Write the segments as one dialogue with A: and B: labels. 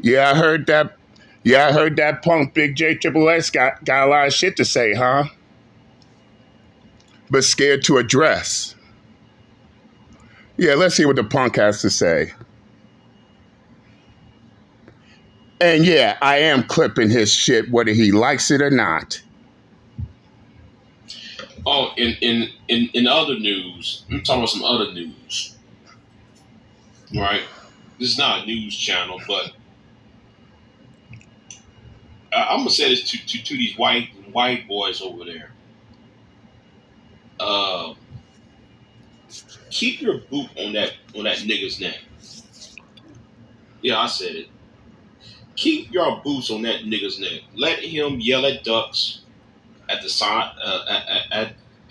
A: Yeah, I heard that. Yeah, I heard that punk Big J Triple X got a lot of shit to say, huh? But scared to address. Yeah, let's see what the punk has to say. And yeah, I am clipping his shit whether he likes it or not.
B: Oh, in other news, I'm talking about some other news. Right? This is not a news channel, but I'm gonna say this to these white boys over there. Uh, keep your boot on that nigga's neck. Yeah, I said it. Keep your boots on that nigga's neck. Let him yell at ducks at the side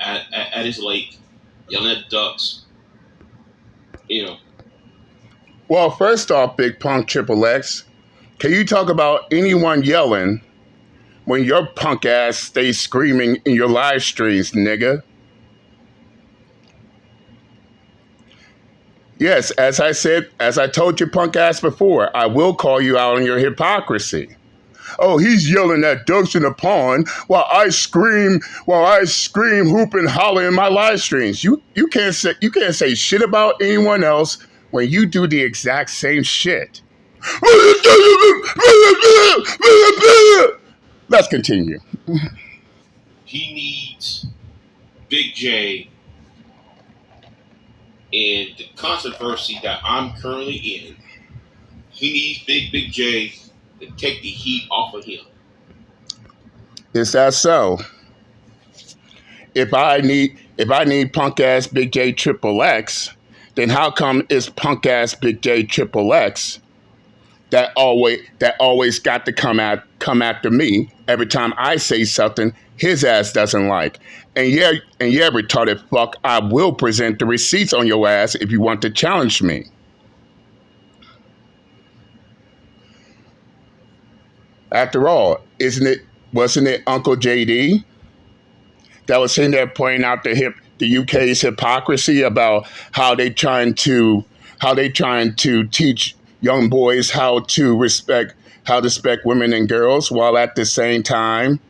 B: at his lake, yelling at ducks. You know.
A: Well, first off, Big Punk Triple X, can you talk about anyone yelling when your punk ass stays screaming in your live streams, nigga? Yes, as I told your punk ass before, I will call you out on your hypocrisy. Oh, he's yelling at ducks in the pond while I scream, hoop and holler in my live streams. You can't say shit about anyone else when you do the exact same shit. Let's continue.
B: He needs Big J and the controversy that I'm currently in. He needs Big J to take the heat off of him.
A: Is that so? If I need punk ass Big J Triple X, then how come it's punk ass Big J Triple X that always got to come after me every time I say something his ass doesn't like? And yeah, retarded fuck, I will present the receipts on your ass if you want to challenge me. After all, wasn't it Uncle JD that was sitting there pointing out the UK's hypocrisy about how they trying to teach young boys how to respect women and girls, while at the same time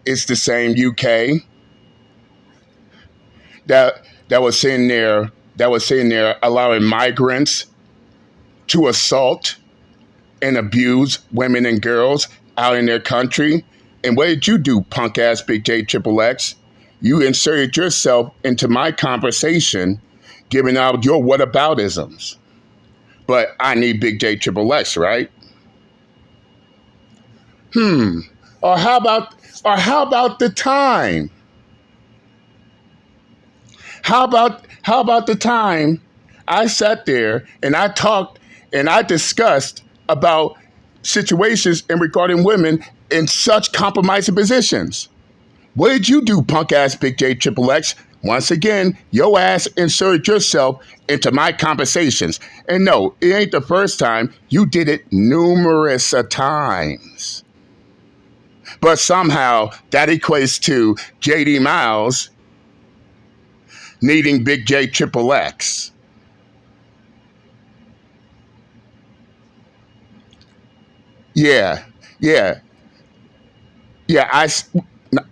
A: it's the same UK that was sitting there allowing migrants to assault and abuse women and girls out in their country. And what did you do, punk ass Big J Triple X? You inserted yourself into my conversation, giving out your whataboutisms. But I need Big J Triple X, right? Or how about the time? How about the time I sat there and I talked and I discussed about situations in regarding women in such compromising positions? What did you do, punk ass Big J Triple X? Once again, your ass inserted yourself into my conversations. And no, it ain't the first time. You did it numerous times. But somehow that equates to JD Miles needing Big J Triple X. Yeah.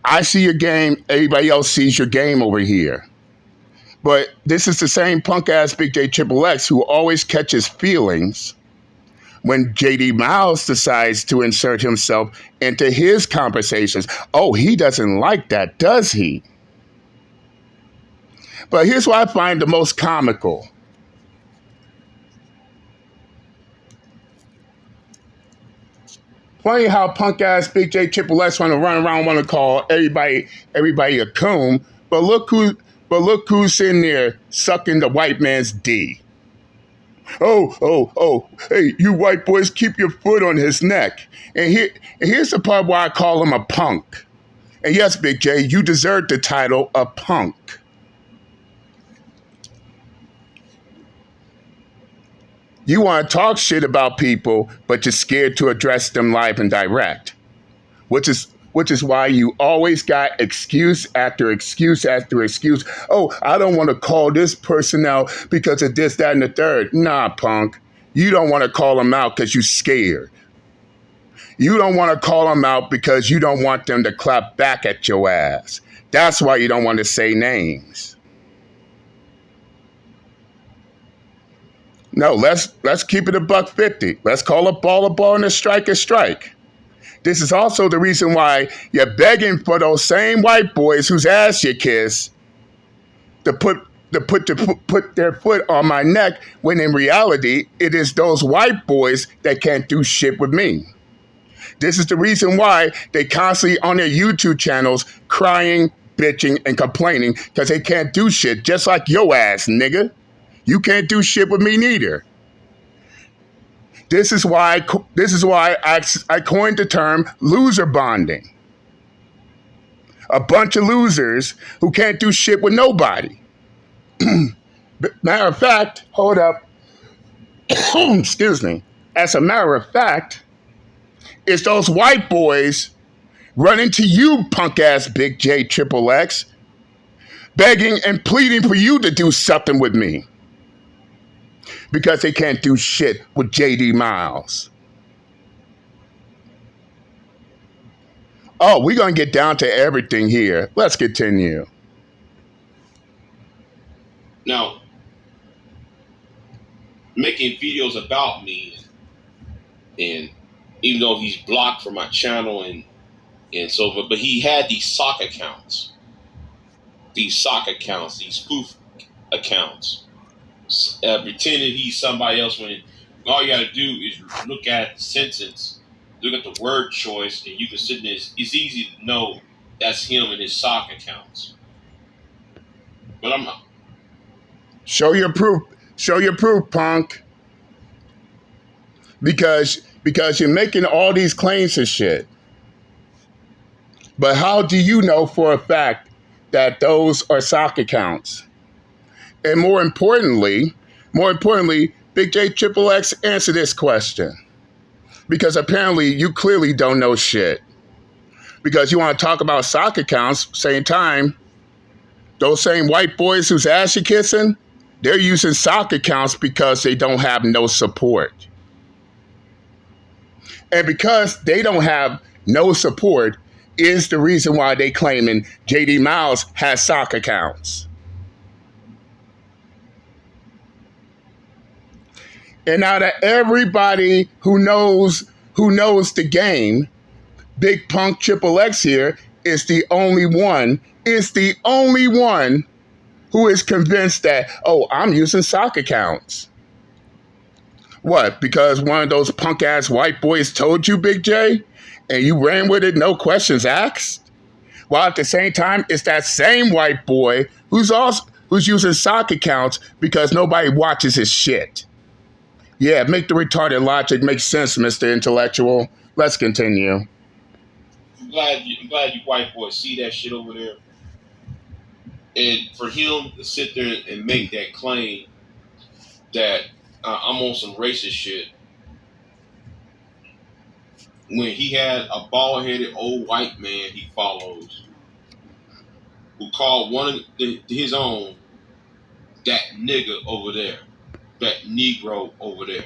A: I see your game. Everybody else sees your game over here. But this is the same punk ass Big J Triple X who always catches feelings when JD Miles decides to insert himself into his conversations. Oh, he doesn't like that, does he? But here's what I find the most comical. Funny how punk ass Big J Triple X want to run around, want to call everybody a coon, but look who's sitting there sucking the white man's D. Oh, hey, you white boys, keep your foot on his neck. And here's the part where I call him a punk. And yes, Big J, you deserve the title of punk. You want to talk shit about people, but you're scared to address them live and direct, which is why you always got excuse after excuse after excuse. Oh, I don't want to call this person out because of this, that, and the third. Nah, punk. You don't want to call them out because you're scared. You don't want to call them out because you don't want them to clap back at your ass. That's why you don't want to say names. No, let's keep it $1.50. Let's call a ball and a strike a strike. This is also the reason why you're begging for those same white boys whose ass you kiss to put their foot on my neck, when in reality it is those white boys that can't do shit with me. This is the reason why they constantly on their YouTube channels crying, bitching, and complaining because they can't do shit, just like your ass, nigga. You can't do shit with me neither. This is why I coined the term loser bonding. A bunch of losers who can't do shit with nobody. Matter of fact, hold up. Excuse me. As a matter of fact, it's those white boys running to you, punk ass BIGJXXX, begging and pleading for you to do something with me. Because they can't do shit with JD Miles. Oh, we're going to get down to everything here. Let's continue.
B: Now, making videos about me, and even though he's blocked from my channel and so forth, but he had these sock accounts, these spoof accounts, pretending he's somebody else when all you got to do is look at the sentence, look at the word choice, and you can sit in this. It's easy to know that's him and his sock accounts. But I'm not.
A: Show your proof. Show your proof, punk. Because you're making all these claims and shit. But how do you know for a fact that those are sock accounts? And more importantly, BIGJXXX, answer this question. Because apparently you clearly don't know shit. Because you want to talk about sock accounts, same time, those same white boys whose ass you kissing, they're using sock accounts because they don't have no support. And because they don't have no support is the reason why they claiming JD Miles has sock accounts. And out of everybody who knows the game, Big Punk XXX here is the only one who is convinced that, oh, I'm using sock accounts. What? Because one of those punk ass white boys told you, Big J, and you ran with it, no questions asked? While at the same time, it's that same white boy who's using sock accounts because nobody watches his shit. Yeah, make the retarded logic make sense, Mr. Intellectual. Let's continue.
B: I'm glad you white boys see that shit over there. And for him to sit there and make that claim that I'm on some racist shit when he had a bald-headed old white man he follows who called one of his own that nigga over there, that Negro over there.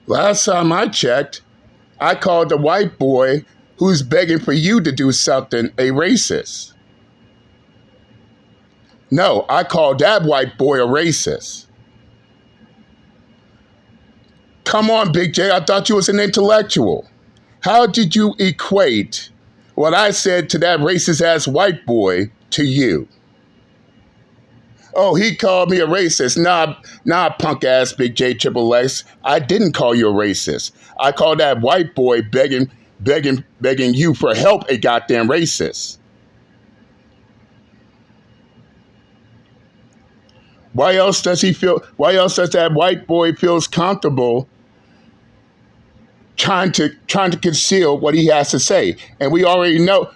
A: Last time I checked, I called the white boy who's begging for you to do something a racist. No, I called that white boy a racist. Come on, Big J, I thought you was an intellectual. How did you equate what I said to that racist-ass white boy to you? Oh, he called me a racist. Nah, punk-ass BIGJXXX. I didn't call you a racist. I called that white boy begging you for help a goddamn racist. Why else does that white boy feels comfortable trying to conceal what he has to say? And we already know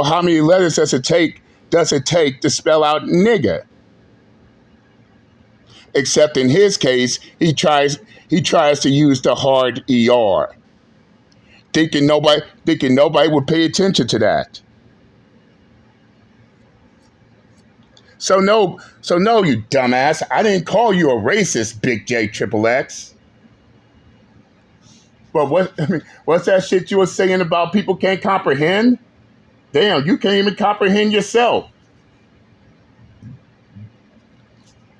A: how many letters does it take to spell out nigga? Except in his case, he tries to use the hard ER, thinking nobody would pay attention to that. So no, you dumbass. I didn't call you a racist, Big J Triple X. But what's that shit you were saying about people can't comprehend? Damn, you can't even comprehend yourself.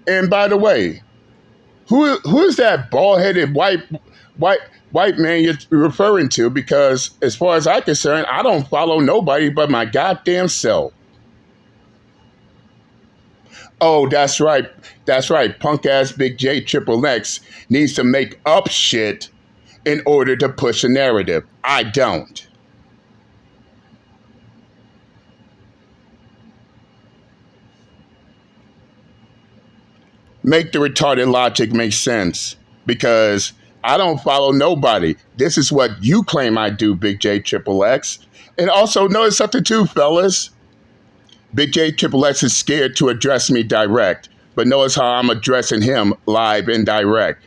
A: And by the way, who is that bald-headed white white man you're referring to? Because as far as I'm concerned, I don't follow nobody but my goddamn self. Oh, that's right. That's right. Punk ass Big J Triple X needs to make up shit in order to push a narrative. I don't. Make the retarded logic make sense, because I don't follow nobody. This is what you claim I do, Big J Triple X. And also notice something too, fellas. Big J Triple X is scared to address me direct, but notice how I'm addressing him live and direct.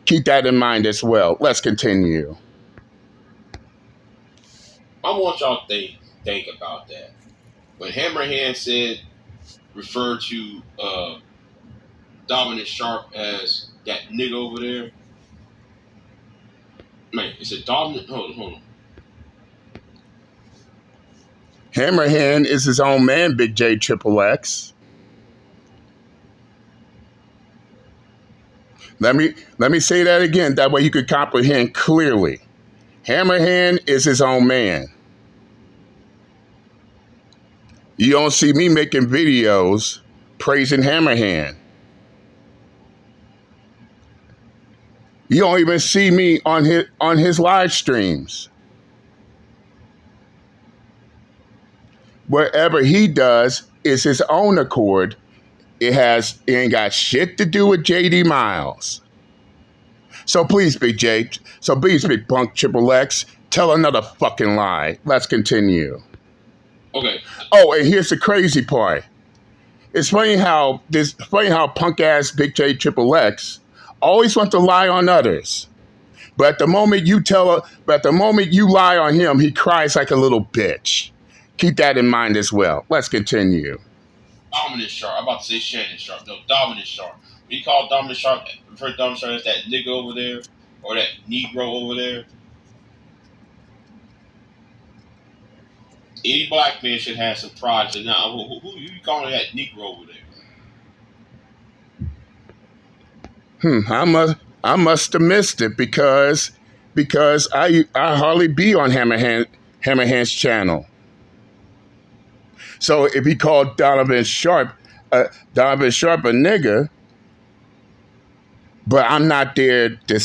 A: Keep that in mind as well. Let's continue.
B: I want y'all to think about that. When Hammerhand referred to Dominant Sharp as that nigga over there. Man, is it Dominant? Hold on.
A: Hammerhand is his own man, Big J Triple X. Let me say that again. That way you could comprehend clearly. Hammerhand is his own man. You don't see me making videos praising Hammerhand. You don't even see me on his live streams. Whatever he does is his own accord. It ain't got shit to do with JD Miles. So please, Big J, Big Punk Triple X, tell another fucking lie. Let's continue.
B: Okay.
A: Oh, and here's the crazy part. It's funny how punk ass Big J Triple X always wants to lie on others. But at the moment you lie on him, he cries like a little bitch. Keep that in mind as well. Let's continue.
B: Dominant Sharp. I'm about to say Shannon Sharp. No, Dominant Sharp. We call Dominant Sharp, refer to Dominant Sharp as that nigga over there, or that Negro over there. Any black man should have some pride. So now, who you calling that Negro over
A: there? I must have missed it because I hardly be on Hammerhand's channel. So if he called Donovan Sharp a nigga, but I'm not there to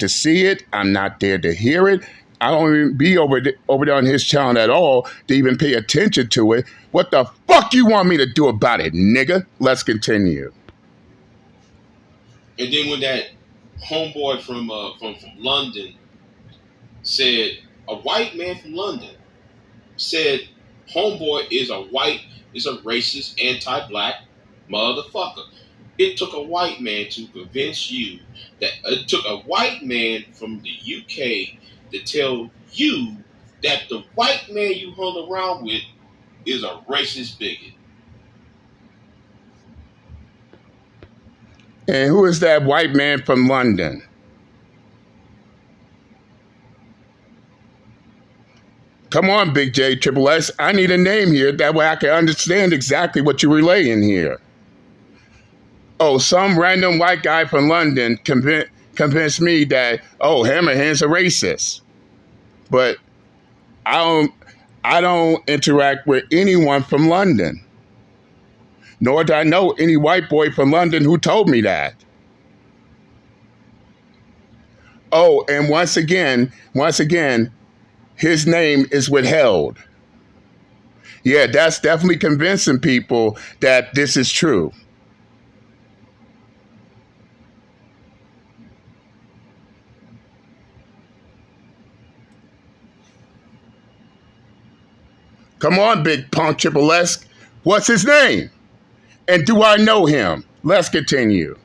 A: see it. I'm not there to hear it. I don't even be over there on his channel at all to even pay attention to it. What the fuck you want me to do about it, nigga? Let's continue.
B: And then when that homeboy from London said, a white man from London said, homeboy is a racist, anti-black motherfucker. It took a white man to convince you that it took a white man from the UK to tell you that the white man you hung around with is a racist bigot.
A: And who is that white man from London? Come on, Big J Triple S. I need a name here. That way I can understand exactly what you're relaying here. Oh, some random white guy from London convinced me that, oh, Hammerhand's a racist. But I don't interact with anyone from London. Nor do I know any white boy from London who told me that. Oh, and once again, his name is withheld. Yeah, that's definitely convincing people that this is true. Come on, Big Punk Triple S. What's his name? And do I know him? Let's continue.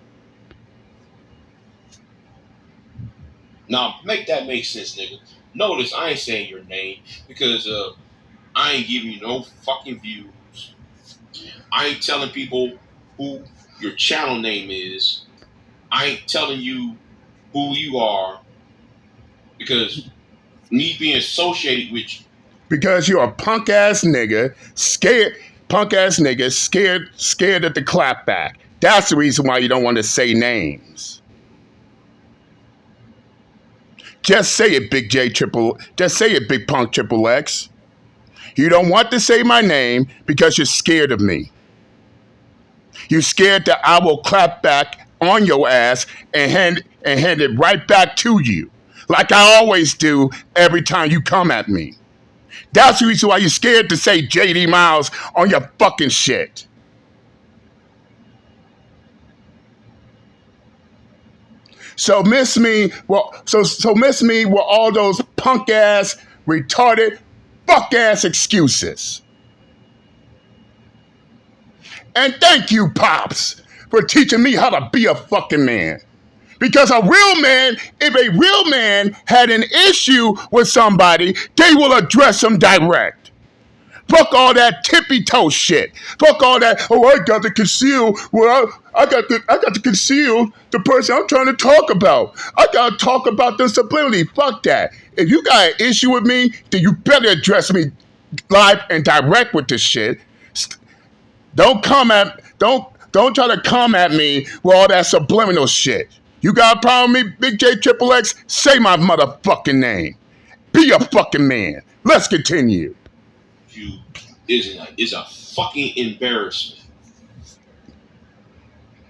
B: Now, make that make sense, nigga. Notice I ain't saying your name because I ain't giving you no fucking views. I ain't telling people who your channel name is. I ain't telling you who you are because me being associated with you.
A: Because you're a punk ass nigga, scared of the clapback. That's the reason why you don't want to say names. Just say it, Big J Triple. Just say it, Big Punk Triple X. You don't want to say my name because you're scared of me. You're scared that I will clap back on your ass and hand it right back to you, like I always do every time you come at me. That's the reason why you're scared to say JD Miles on your fucking shit. So miss me, so miss me with all those punk ass, retarded, fuck ass excuses. And thank you, Pops, for teaching me how to be a fucking man. Because a real man, if a real man had an issue with somebody, they will address them direct. Fuck all that tippy toe shit. Fuck all that. Oh, I got to conceal. Well, I got to conceal the person I'm trying to talk about. I got to talk about them subliminally. Fuck that. If you got an issue with me, then you better address me live and direct with this shit. Don't try to come at me with all that subliminal shit. You got a problem with me, Big J Triple X? Say my motherfucking name. Be a fucking man. Let's continue.
B: You is a fucking embarrassment.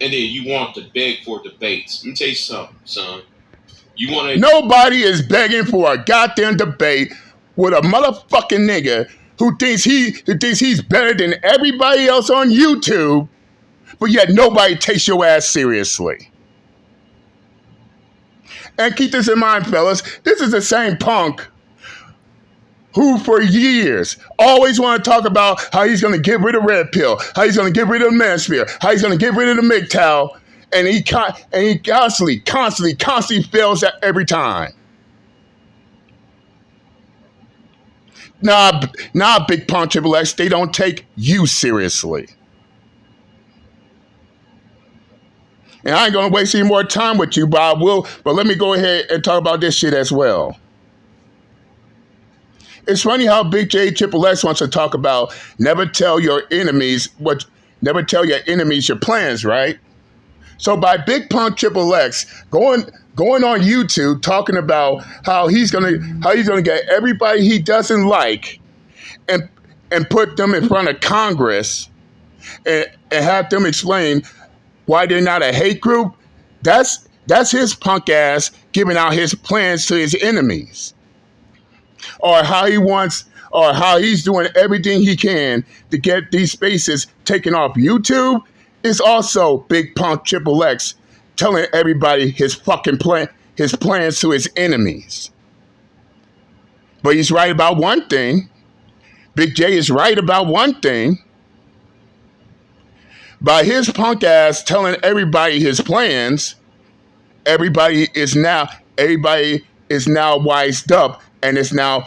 B: And then you want to beg for debates. Let me tell you something, son. You want to?
A: Nobody is begging for a goddamn debate with a motherfucking nigga who thinks he's better than everybody else on YouTube, but yet nobody takes your ass seriously. And keep this in mind, fellas. This is the same punk who for years always want to talk about how he's going to get rid of Red Pill, how he's going to get rid of the Manosphere, how he's going to get rid of the MGTOW, and he constantly fails at every time. Nah, Big Punk Triple X, they don't take you seriously. And I ain't going to waste any more time with you, Bob. But let me go ahead and talk about this shit as well. It's funny how Big J Triple X wants to talk about never tell your enemies your plans, right? So by Big Punk Triple X going on YouTube talking about how he's gonna get everybody he doesn't like and put them in front of Congress and have them explain why they're not a hate group, that's his punk ass giving out his plans to his enemies. Or how he's doing everything he can to get these spaces taken off YouTube is also Big Punk Triple X telling everybody his plans to his enemies. But he's right about one thing. Big J is right about one thing. By his punk ass telling everybody his plans, everybody is now wised up and is now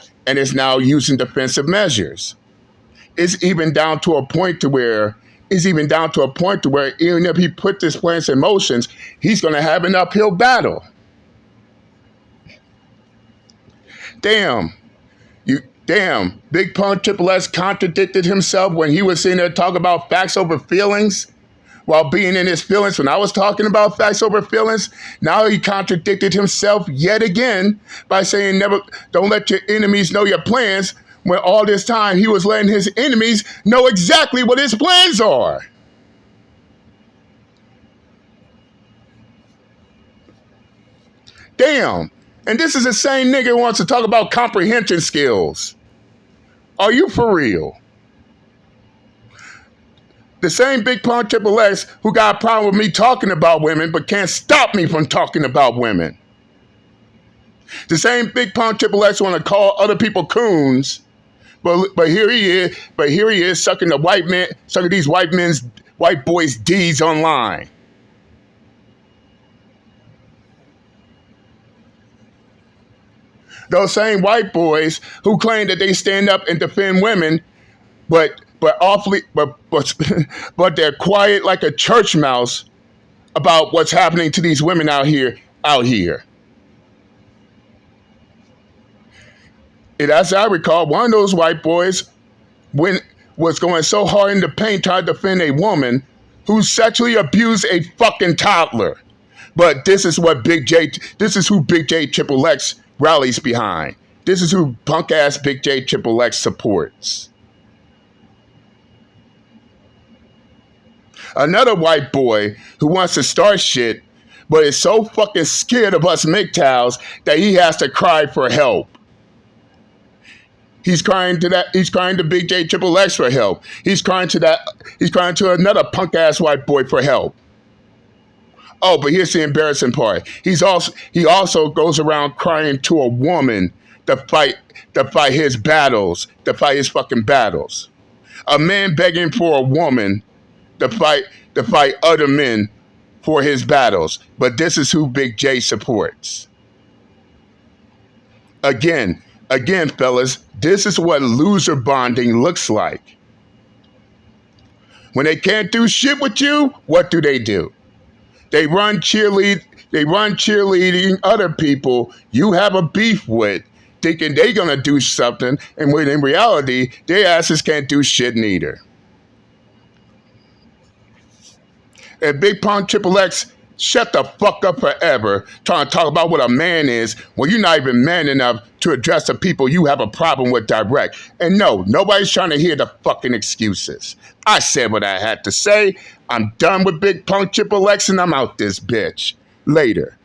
A: using defensive measures. It's even down to a point to where even if he put this plans in motion, he's going to have an uphill battle. Damn, Big Punk Triple S contradicted himself when he was sitting there talking about facts over feelings while being in his feelings. When I was talking about facts over feelings, now he contradicted himself yet again by saying don't let your enemies know your plans, when all this time he was letting his enemies know exactly what his plans are. Damn. And this is the same nigga who wants to talk about comprehension skills. Are you for real? The same Big Punk Triple X who got a problem with me talking about women but can't stop me from talking about women. The same Big Punk Triple X want to call other people coons, but here he is sucking these white boys' D's online. Those same white boys who claim that they stand up and defend women, but but awfully, but they're quiet like a church mouse about what's happening to these women out here. And as I recall, one of those white boys was going so hard in the paint trying to defend a woman who sexually abused a fucking toddler. But this is who BIGJXXX rallies behind. This is who punk ass BIGJXXX supports. Another white boy who wants to start shit, but is so fucking scared of us MGTOWs that he has to cry for help. He's crying to BIGJXXX for help. He's crying to another punk ass white boy for help. Oh, but here's the embarrassing part. He also goes around crying to a woman to fight his battles, to fight his fucking battles. A man begging for a woman to fight other men for his battles. But this is who Big J supports. Again, fellas, this is what loser bonding looks like. When they can't do shit with you, what do? They run cheerleading other people you have a beef with, thinking they're gonna do something, and when in reality, their asses can't do shit neither. And Big Punk XXX, shut the fuck up forever, trying to talk about what a man is when you're not even man enough to address the people you have a problem with direct. And no, nobody's trying to hear the fucking excuses. I said what I had to say. I'm done with Big Punk XXX and I'm out this bitch. Later.